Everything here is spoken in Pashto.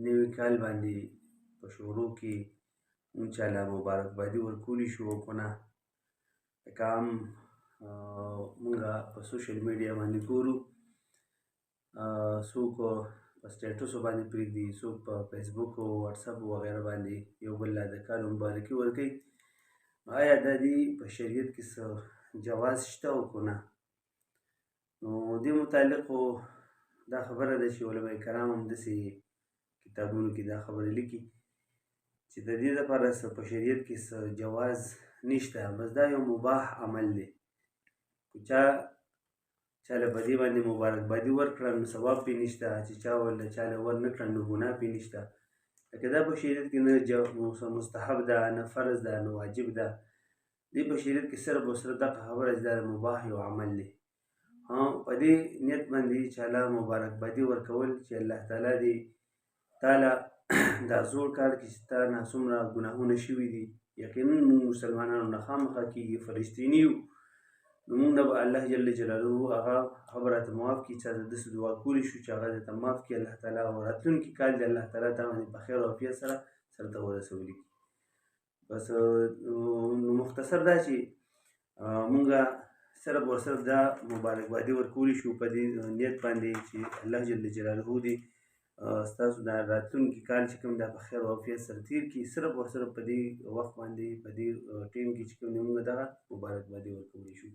نوي کال باندې په شروع کې مونږ چاله مبارکبادي ورکولی شو او کنه لکه عام مونږه په سوشل میډیا باندې ګورو څوک په سټیټسو باندې پرېږدي څوک په فیسبوک او واتساپ وغیره باندې یو بل له د کال مبارکي ورکوي. آیا د دې په شریعت کې څه جواز شته او که نه؟ نو دې متعلق خو دا خبره ده چې علماء کرام همداسې کتابونو کې دا خبرې لیکي چې د دې لپاره څه په شریعت کې څه جواز نشته، بس دا یو مباح عمل دی. که چاله په دې باندې مبارکبادي ورکړه نو ثواب پرې نشته، چې چا ورله چاله ورنه کړه نو ګناه پرې نشته. لکه دا په شریعت کې نه مستحب ده، نه فرض ده، نه واجب ده. دې په شریعت کې صرف او صرف دغه خبره چې دا مباح یو عمل دی. په دې نیت باندې چاله مبارکبادي ورکول چې الله تعالی دې تاله دا زوړ کال کې چې تا نه څومره ګناهونه شوي دي، یقینا موږ مسلمانانو نه خامخا کېږي، فرشتیني یو، نو موږ نه به الله جل جلاله هغه خبره راته معاف کړي. چا ته داسې دعا کولی شو چې هغه درته معاف کړي الله تعالی، او راتلونکي کال دې الله تعالی تا باندې په خیر او عافیت سره سرته ورسولی کړي. بس نو مختصر دا چې مونږه صرف او صرف دا مبارکبادي ورکولی شو په دې نیت باندې چې الله جل جلاله دې ستاسو دا راتلونکي کال چې کوم دا په خیر او عافیت سره تېر کړي. صرف او صرف په دې وخت باندې په دې ټیم کې چې کوم دی مونږ دغه مبارکبادي ورکولی شو.